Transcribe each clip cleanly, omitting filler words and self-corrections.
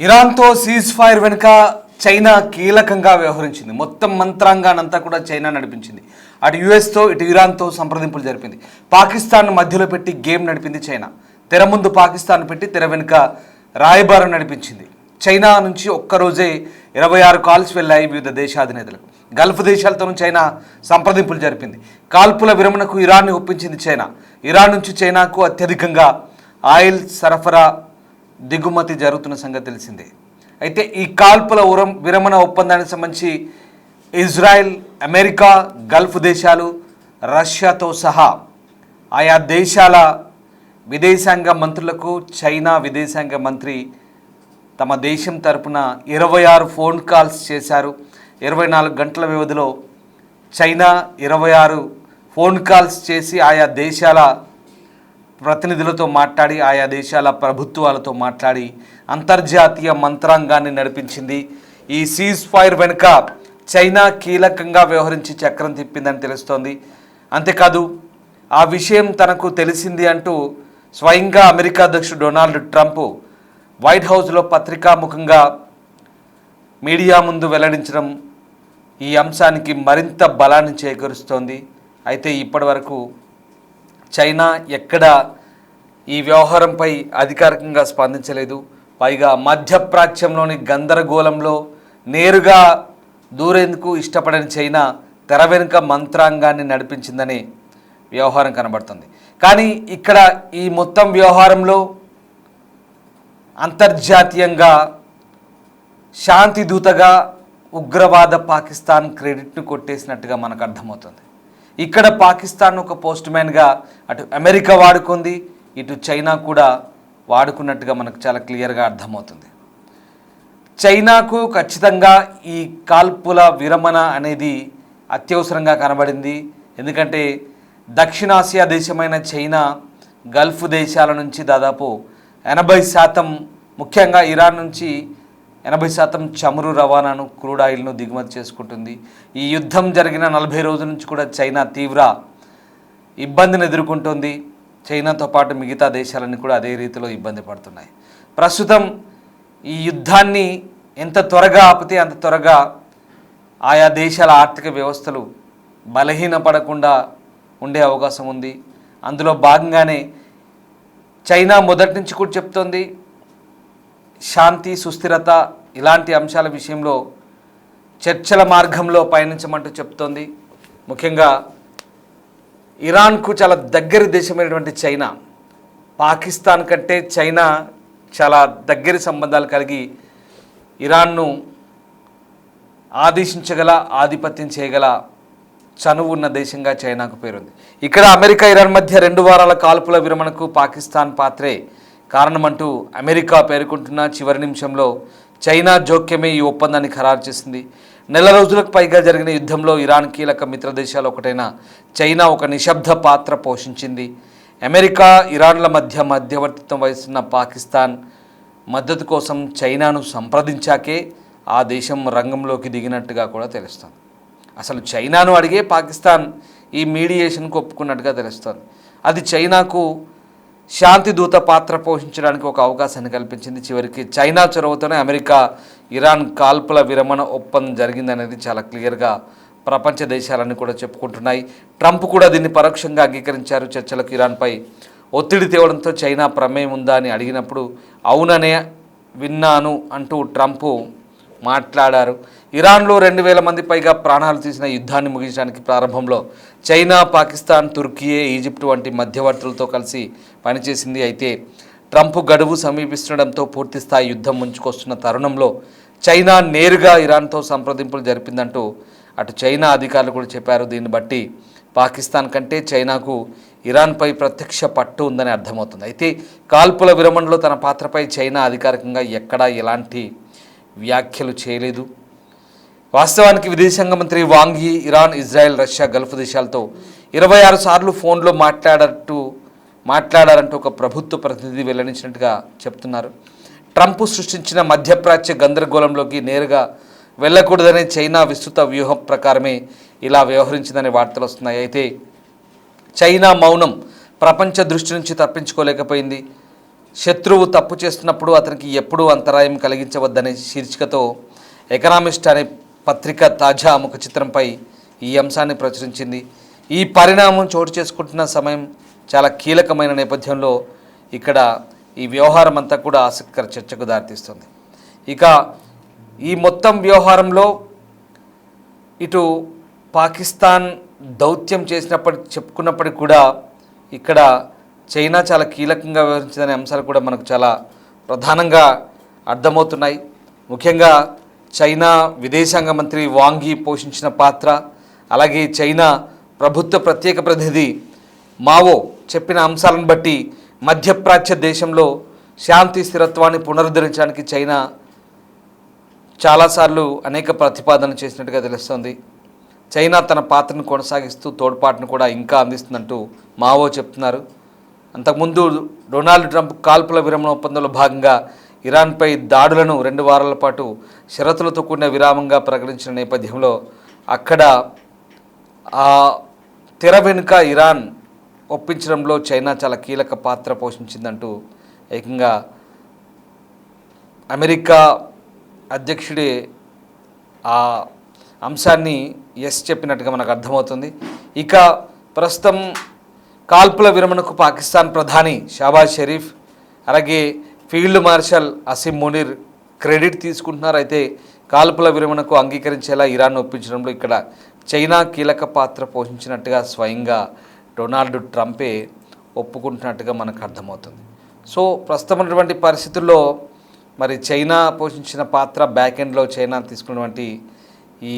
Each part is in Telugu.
ఇరాన్తో సీజ్ ఫైర్ వెనుక చైనా కీలకంగా వ్యవహరించింది. మొత్తం మంత్రాంగానంతా కూడా చైనా నడిపించింది. అటు యుఎస్తో ఇటు ఇరాన్తో సంప్రదింపులు జరిపింది. పాకిస్తాన్ మధ్యలో పెట్టి గేమ్ నడిపింది చైనా. తెర ముందు పాకిస్తాన్ పెట్టి తెర వెనుక రాయబారం నడిపించింది. చైనా నుంచి ఒక్కరోజే 26 కాల్స్ వెళ్ళాయి వివిధ దేశాధినేతలకు. గల్ఫ్ దేశాలతోనూ చైనా సంప్రదింపులు జరిపింది. కాల్పుల విరమణకు ఇరాన్ని ఒప్పించింది చైనా. ఇరాన్ నుంచి చైనాకు అత్యధికంగా ఆయిల్ సరఫరా దిగుమతి జరుగుతున్న సంగతి తెలిసిందే. అయితే ఈ కాల్పుల విరమణ ఒప్పందానికి సంబంధించి ఇజ్రాయెల్, అమెరికా, గల్ఫ్ దేశాలు, రష్యాతో సహా ఆయా దేశాల విదేశాంగ మంత్రులకు చైనా విదేశాంగ మంత్రి తమ దేశం తరపున 26 ఫోన్ కాల్స్ చేశారు. 24 గంటల వ్యవధిలో చైనా 26 ఫోన్ కాల్స్ చేసి ఆయా దేశాల ప్రతినిధులతో మాట్లాడి, ఆయా దేశాల ప్రభుత్వాలతో మాట్లాడి అంతర్జాతీయ మంత్రాంగాన్ని నడిపించింది. ఈ సీజ్ ఫైర్ వెనుక చైనా కీలకంగా వ్యవహరించి చక్రం తిప్పిందని తెలుస్తోంది. అంతేకాదు ఆ విషయం తనకు తెలిసింది అంటూ స్వయంగా అమెరికా అధ్యక్షుడు డొనాల్డ్ ట్రంప్ వైట్ హౌస్లో పత్రికాముఖంగా మీడియా ముందు వెల్లడించడం ఈ అంశానికి మరింత బలాన్ని చేకూరుస్తోంది. అయితే ఇప్పటి వరకు చైనా ఎక్కడ ఈ వ్యవహారంపై అధికారికంగా స్పందించలేదు. పైగా మధ్యప్రాచ్యంలోని గందరగోళంలో నేరుగా దూరేందుకు ఇష్టపడని చైనా తెర వెనుక మంత్రాంగాన్ని నడిపించిందని వ్యవహారం కనబడుతుంది. కానీ ఇక్కడ ఈ మొత్తం వ్యవహారంలో అంతర్జాతీయంగా శాంతి దూతగా ఉగ్రవాద పాకిస్తాన్ క్రెడిట్ను కొట్టేసినట్టుగా మనకు అర్థమవుతుంది. ఇక్కడ పాకిస్తాన్ ఒక పోస్ట్ మ్యాన్గా అటు అమెరికా వాడుకుంది, ఇటు చైనా కూడా వాడుకున్నట్టుగా మనకు చాలా క్లియర్గా అర్థమవుతుంది. చైనాకు ఖచ్చితంగా ఈ కాల్పుల విరమణ అనేది అత్యవసరంగా కనబడింది. ఎందుకంటే దక్షిణాసియా దేశమైన చైనా గల్ఫ్ దేశాల నుంచి దాదాపు 80%, ముఖ్యంగా ఇరాన్ నుంచి 80% చమురు రవాణాను, క్రూడ్ ఆయిల్ను దిగుమతి చేసుకుంటుంది. ఈ యుద్ధం జరిగిన 40 రోజుల నుంచి కూడా చైనా తీవ్ర ఇబ్బందిని ఎదుర్కొంటుంది. చైనాతో పాటు మిగతా దేశాలన్నీ కూడా అదే రీతిలో ఇబ్బంది పడుతున్నాయి. ప్రస్తుతం ఈ యుద్ధాన్ని ఎంత త్వరగా ఆపితే అంత త్వరగా ఆయా దేశాల ఆర్థిక వ్యవస్థలు బలహీనపడకుండా ఉండే అవకాశం ఉంది. అందులో భాగంగానే చైనా మొదటి నుంచి కూడా చెప్తోంది శాంతి, సుస్థిరత ఇలాంటి అంశాల విషయంలో చర్చల మార్గంలో పయనించమంటూ చెప్తోంది. ముఖ్యంగా ఇరాన్కు చాలా దగ్గరి దేశమైనటువంటి చైనా, పాకిస్తాన్ కంటే చైనా చాలా దగ్గరి సంబంధాలు కలిగి ఇరాన్ను ఆదేశించగల, ఆధిపత్యం చేయగల చనువు ఉన్న దేశంగా చైనాకు పేరుంది. ఇక్కడ అమెరికా, ఇరాన్ మధ్య 2 వారాల కాల్పుల విరమణకు పాకిస్తాన్ పాత్రే కారణమంటూ అమెరికా పేర్కొంటున్న చివరి నిమిషంలో చైనా జోక్యమే ఈ ఒప్పందాన్ని ఖరారు చేసింది. నెల రోజులకు పైగా జరిగిన యుద్ధంలో ఇరాన్ కీలక మిత్ర దేశాలు ఒకటైన చైనా ఒక నిశ్శబ్ద పాత్ర పోషించింది. అమెరికా, ఇరాన్ల మధ్య మధ్యవర్తిత్వం వహిస్తున్న పాకిస్తాన్ మద్దతు కోసం చైనాను సంప్రదించాకే ఆ దేశం రంగంలోకి దిగినట్టుగా కూడా తెలుస్తుంది. అసలు చైనాను అడిగే పాకిస్తాన్ ఈ మీడియేషన్కు ఒప్పుకున్నట్టుగా తెలుస్తుంది. అది చైనాకు శాంతి దూత పాత్ర పోషించడానికి ఒక అవకాశాన్ని కల్పించింది. చివరికి చైనా చొరవతోనే అమెరికా, ఇరాన్ కాల్పుల విరమణ ఒప్పందం జరిగిందనేది చాలా క్లియర్గా ప్రపంచ దేశాలన్నీ కూడా చెప్పుకుంటున్నాయి. ట్రంప్ కూడా దీన్ని పరోక్షంగా అంగీకరించారు. చర్చలకు ఇరాన్పై ఒత్తిడి తేవడంతో చైనా ప్రమేయం ఉందా అని అడిగినప్పుడు అవుననే విన్నాను అంటూ ట్రంప్ మాట్లాడారు. ఇరాన్లో 2000 మంది పైగా ప్రాణాలు తీసిన యుద్ధాన్ని ముగించడానికి ప్రారంభంలో చైనా, పాకిస్తాన్, తుర్కియే, ఈజిప్ట్ వంటి మధ్యవర్తులతో కలిసి పనిచేసింది. అయితే ట్రంప్ గడువు సమీపిస్తుండడంతో పూర్తిస్థాయి యుద్ధం ముంచుకొస్తున్న తరుణంలో చైనా నేరుగా ఇరాన్తో సంప్రదింపులు జరిపిందంటూ అటు చైనా అధికారులు కూడా చెప్పారు. దీన్ని బట్టి పాకిస్తాన్ కంటే చైనాకు ఇరాన్పై ప్రత్యక్ష పట్టు ఉందని అర్థమవుతుంది. అయితే కాల్పుల విరమణలో తన పాత్రపై చైనా అధికారికంగా ఎక్కడా ఎలాంటి వ్యాఖ్యలు చేయలేదు. వాస్తవానికి విదేశాంగ మంత్రి వాంగ్ యీ ఇరాన్, ఇజ్రాయెల్, రష్యా, గల్ఫ్ దేశాలతో 26 సార్లు ఫోన్లో మాట్లాడారంటూ ఒక ప్రభుత్వ ప్రతినిధి వెల్లడించినట్టుగా చెప్తున్నారు. ట్రంప్ సృష్టించిన మధ్యప్రాచ్య గందరగోళంలోకి నేరుగా వెళ్ళకూడదనే చైనా విస్తృత వ్యూహం ప్రకారమే ఇలా వ్యవహరించిందనే వార్తలు వస్తున్నాయి. అయితే చైనా మౌనం ప్రపంచ దృష్టి నుంచి తప్పించుకోలేకపోయింది. శత్రువు తప్పు చేస్తున్నప్పుడు అతనికి ఎప్పుడూ అంతరాయం కలిగించవద్దనే శీర్షికతో ఎకనామిస్ట్ అనే పత్రిక తాజా ముఖ చిత్రంపై ఈ అంశాన్ని ప్రచురించింది. ఈ పరిణామం చోటు చేసుకుంటున్న సమయం చాలా కీలకమైన నేపథ్యంలో ఇక్కడ ఈ వ్యవహారం అంతా కూడా ఆసక్తికర చర్చకు దారితీస్తుంది. ఇక ఈ మొత్తం వ్యవహారంలో ఇటు పాకిస్తాన్ దౌత్యం చెప్పుకున్నప్పటికీ కూడా ఇక్కడ చైనా చాలా కీలకంగా వ్యవహరించిందనే అంశాలు కూడా మనకు చాలా ప్రధానంగా అర్థమవుతున్నాయి. ముఖ్యంగా చైనా విదేశాంగ మంత్రి వాంగ్ యీ పోషించిన పాత్ర, అలాగే చైనా ప్రభుత్వ ప్రత్యేక ప్రతినిధి మావో చెప్పిన అంశాలను బట్టి మధ్యప్రాచ్య దేశంలో శాంతి స్థిరత్వాన్ని పునరుద్ధరించడానికి చైనా చాలాసార్లు అనేక ప్రతిపాదనలు చేసినట్టుగా తెలుస్తోంది. చైనా తన పాత్రను కొనసాగిస్తూ తోడ్పాటును కూడా ఇంకా అందిస్తుందంటూ మావో చెప్తున్నారు. అంతకుముందు డొనాల్డ్ ట్రంప్ కాల్పుల విరమణ ఒప్పందంలో భాగంగా ఇరాన్పై దాడులను 2 వారాల పాటు షరతులతో కూడిన విరామంగా ప్రకటించిన నేపథ్యంలో అక్కడ ఆ తెర వెనుక ఇరాన్ ఒప్పించడంలో చైనా చాలా కీలక పాత్ర పోషించిందంటూ ఏకంగా అమెరికా అధ్యక్షుడే ఆ అంశాన్ని ఎస్ చెప్పినట్టుగా మనకు అర్థమవుతుంది. ఇక ప్రస్తుతం కాల్పుల విరమణకు పాకిస్తాన్ ప్రధాని షాబాజ్ షరీఫ్, అలాగే field marshal Asim Munir credit తీసుకుంటున్నారు. అయితే కాల్పుల విరమణకు అంగీకరించేలా ఇరాన్ ఒప్పించడంలో ఇక్కడ చైనా కీలక పాత్ర పోషించినట్టుగా స్వయంగా డొనాల్డ్ ట్రంపే ఒప్పుకుంటున్నట్టుగా మనకు అర్థమవుతుంది. సో ప్రస్తుతం ఉన్నటువంటి పరిస్థితుల్లో మరి చైనా పోషించిన పాత్ర, బ్యాక్ ఎండ్లో చైనా తీసుకున్నటువంటి ఈ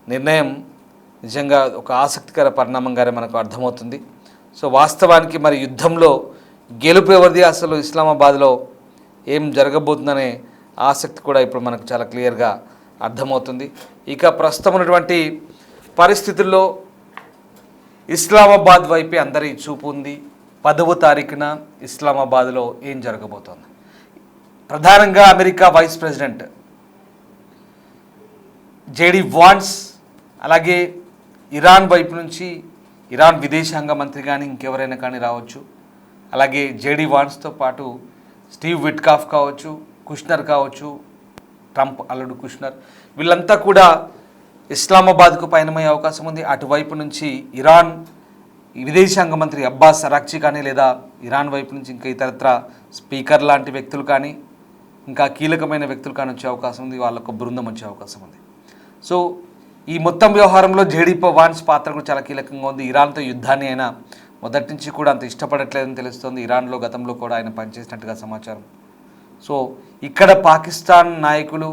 నిర్ణయం నిజంగా ఒక ఆసక్తికర పరిణామంగానే మనకు అర్థమవుతుంది. సో వాస్తవానికి మరి యుద్ధంలో గెలుపు ఎవరిది, అసలు ఇస్లామాబాద్లో ఏం జరగబోతుందనే ఆసక్తి కూడా ఇప్పుడు మనకు చాలా క్లియర్గా అర్థమవుతుంది. ఇక ప్రస్తుతం ఉన్నటువంటి పరిస్థితుల్లో ఇస్లామాబాద్ వైపే అందరి చూపు ఉంది. 10వ తారీఖున ఇస్లామాబాద్లో ఏం జరగబోతోంది? ప్రధానంగా America vice president JD Vance, అలాగే ఇరాన్ వైపు నుంచి ఇరాన్ విదేశాంగ మంత్రి కానీ ఇంకెవరైనా కానీ రావచ్చు. అలాగే జేడీ వాన్స్తో పాటు స్టీవ్ విట్కాఫ్ కావచ్చు, కుష్నర్ కావచ్చు, ట్రంప్ అల్లుడు కుష్నర్, వీళ్ళంతా కూడా ఇస్లామాబాద్కు పయనమయ్యే అవకాశం ఉంది. అటువైపు నుంచి ఇరాన్ విదేశాంగ మంత్రి అబ్బాస్ అరాక్చి కానీ, లేదా ఇరాన్ వైపు నుంచి ఇంకా ఇతరత్ర స్పీకర్ లాంటి వ్యక్తులు కానీ, ఇంకా కీలకమైన వ్యక్తులు కానీ వచ్చే అవకాశం ఉంది. వాళ్ళకు బృందం వచ్చే అవకాశం ఉంది. సో ఈ మొత్తం వ్యవహారంలో జేడీ వాన్స్ పాత్ర కూడా చాలా కీలకంగా ఉంది. ఇరాన్తో యుద్ధాన్ని ఆయన మొదటి నుంచి కూడా అంత ఇష్టపడట్లేదని తెలుస్తోంది. ఇరాన్లో గతంలో కూడా ఆయన పనిచేసినట్టుగా సమాచారం. సో ఇక్కడ పాకిస్తాన్ నాయకులు,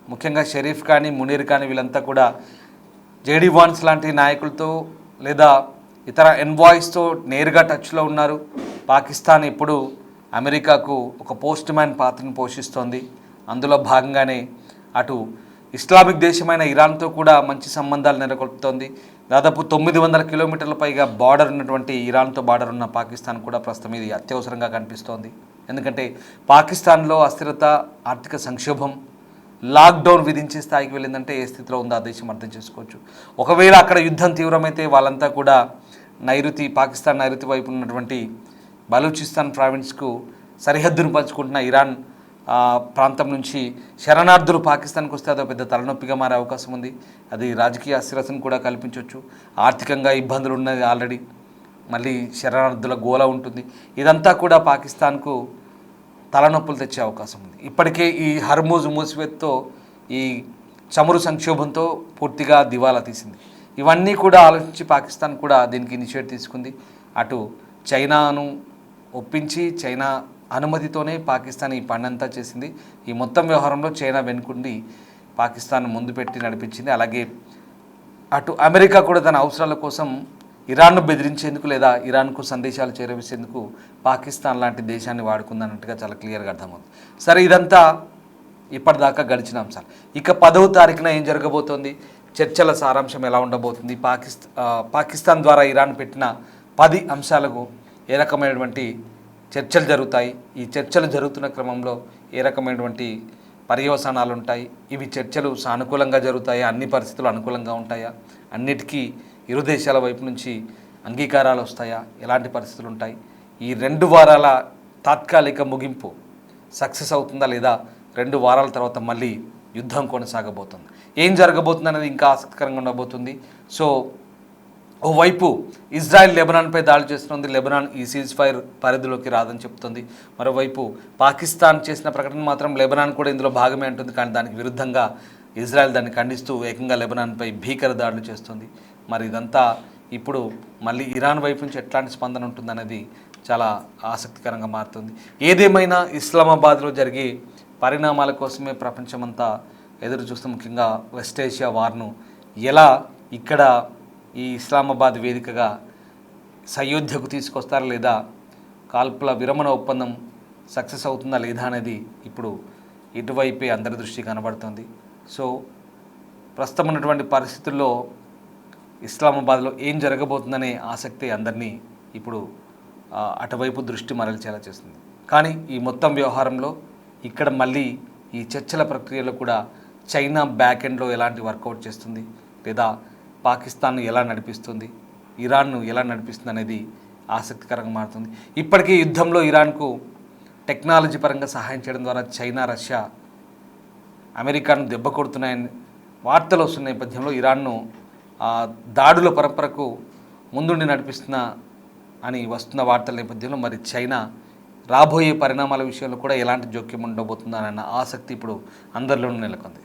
ముఖ్యంగా షరీఫ్ కానీ మునీర్ కానీ వీళ్ళంతా కూడా జేడీ వాన్స్ లాంటి నాయకులతో లేదా ఇతర ఎన్వాయిస్తో నేరుగా టచ్లో ఉన్నారు. పాకిస్తాన్ ఇప్పుడు అమెరికాకు ఒక పోస్ట్ మ్యాన్ పాత్రను పోషిస్తోంది. అందులో భాగంగానే అటు ఇస్లామిక్ దేశమైన ఇరాన్తో కూడా మంచి సంబంధాలు నెలకొల్పుతోంది. దాదాపు 900 కిలోమీటర్ల పైగా బార్డర్ ఉన్నటువంటి ఇరాన్తో బార్డర్ ఉన్న పాకిస్తాన్ కూడా ప్రస్తుతం ఇది అత్యవసరంగా కనిపిస్తోంది. ఎందుకంటే పాకిస్తాన్లో అస్థిరత, ఆర్థిక సంక్షోభం, లాక్డౌన్ విధించే స్థాయికి వెళ్ళిందంటే ఏ స్థితిలో ఉందో ఆ దేశం అర్థం చేసుకోవచ్చు. ఒకవేళ అక్కడ యుద్ధం తీవ్రమైతే వాళ్ళంతా కూడా పాకిస్తాన్ నైరుతి వైపు ఉన్నటువంటి బలూచిస్తాన్ ప్రావిన్స్కు సరిహద్దును పంచుకుంటున్న ఇరాన్ ప్రాంతం నుంచి శరణార్థులు పాకిస్తాన్కి వస్తే అదో పెద్ద తలనొప్పిగా మారే అవకాశం ఉంది. అది రాజకీయ అస్థిరతను కూడా కల్పించవచ్చు. ఆర్థికంగా ఇబ్బందులు ఉన్నది ఆల్రెడీ, మళ్ళీ శరణార్థుల గోల ఉంటుంది. ఇదంతా కూడా పాకిస్తాన్కు తలనొప్పులు తెచ్చే అవకాశం ఉంది. ఇప్పటికే ఈ హర్మూజ్ మూసివేత్తో ఈ చమురు సంక్షోభంతో పూర్తిగా దివాలా తీసింది. ఇవన్నీ కూడా ఆలోచించి పాకిస్తాన్ కూడా దీనికి ఇనిషియేటివ్ తీసుకుంది. అటు చైనాను ఒప్పించి చైనా అనుమతితోనే పాకిస్తాన్ ఈ పనంతా చేసింది. ఈ మొత్తం వ్యవహారంలో చైనా వెనుకుండి పాకిస్తాన్ ముందు పెట్టి నడిపించింది. అలాగే అటు అమెరికా కూడా తన అవసరాల కోసం ఇరాన్ను బెదిరించేందుకు లేదా ఇరాన్కు సందేశాలు చేరవేసేందుకు పాకిస్తాన్ లాంటి దేశాన్ని వాడుకుందన్నట్టుగా చాలా క్లియర్గా అర్థమవుతుంది. సరే, ఇదంతా ఇప్పటిదాకా గడిచిన అంశాలు. ఇక 10వ తారీఖున ఏం జరగబోతోంది, చర్చల సారాంశం ఎలా ఉండబోతుంది, పాకిస్తాన్ ద్వారా ఇరాన్ పెట్టిన 10 అంశాలకు ఏ రకమైనటువంటి చర్చలు జరుగుతాయి, ఈ చర్చలు జరుగుతున్న క్రమంలో ఏ రకమైనటువంటి పర్యవసానాలు ఉంటాయి, ఇవి చర్చలు సానుకూలంగా జరుగుతాయా, అన్ని పరిస్థితులు అనుకూలంగా ఉంటాయా, అన్నిటికీ ఇరు దేశాల వైపు నుంచి అంగీకారాలు వస్తాయా, ఎలాంటి పరిస్థితులు ఉంటాయి, ఈ 2 వారాల తాత్కాలిక ముగింపు సక్సెస్ అవుతుందా లేదా, 2 వారాల తర్వాత మళ్ళీ యుద్ధం కొనసాగబోతుంది. ఏం జరగబోతుంది అనేది ఇంకా ఆసక్తికరంగా ఉండబోతుంది. సో ఓవైపు ఇజ్రాయెల్ లెబనాన్పై దాడి చేస్తుంది. లెబనాన్ ఈ సీజ్ ఫైర్ పరిధిలోకి రాదని చెప్తుంది. మరోవైపు పాకిస్తాన్ చేసిన ప్రకటన మాత్రం లెబనాన్ కూడా ఇందులో భాగమే అంటుంది. కానీ దానికి విరుద్ధంగా ఇజ్రాయెల్ దాన్ని ఖండిస్తూ ఏకంగా లెబనాన్పై భీకర దాడులు చేస్తుంది. మరి ఇదంతా ఇప్పుడు మళ్ళీ ఇరాన్ వైపు నుంచి ఎట్లాంటి స్పందన ఉంటుందనేది చాలా ఆసక్తికరంగా మారుతుంది. ఏదేమైనా ఇస్లామాబాద్లో జరిగే పరిణామాల కోసమే ప్రపంచమంతా ఎదురు చూస్తూ, ముఖ్యంగా వెస్ట్ ఏషియా వార్ను ఎలా ఇక్కడ ఈ ఇస్లామాబాద్ వేదికగా సయోధ్యకు తీసుకొస్తారా లేదా, కాల్పుల విరమణ ఒప్పందం సక్సెస్ అవుతుందా లేదా అనేది ఇప్పుడు ఇటువైపే అందరి దృష్టి కనబడుతుంది. సో ప్రస్తుతం ఉన్నటువంటి పరిస్థితుల్లో ఇస్లామాబాద్లో ఏం జరగబోతుందనే ఆసక్తి అందరినీ ఇప్పుడు అటువైపు దృష్టి మరల్చేలా చేస్తుంది. కానీ ఈ మొత్తం వ్యవహారంలో ఇక్కడ మళ్ళీ ఈ చర్చల ప్రక్రియలో కూడా చైనా బ్యాక్ ఎండ్లో ఎలాంటి వర్కౌట్ చేస్తుంది, లేదా పాకిస్తాన్ను ఎలా నడిపిస్తుంది, ఇరాన్ను ఎలా నడిపిస్తుంది అనేది ఆసక్తికరంగా మారుతుంది. ఇప్పటికే యుద్ధంలో ఇరాన్కు టెక్నాలజీ పరంగా సహాయం చేయడం ద్వారా చైనా, రష్యా అమెరికాను దెబ్బ కొడుతున్నాయని వార్తలు వస్తున్న నేపథ్యంలో ఇరాన్ను దాడుల పరంపరకు ముందుండి నడిపిస్తున్న అని వస్తున్న వార్తల నేపథ్యంలో మరి చైనా రాబోయే పరిణామాల విషయంలో కూడా ఎలాంటి జోక్యం ఉండబోతుందన్న ఆసక్తి ఇప్పుడు అందరిలోనూ నెలకొంది.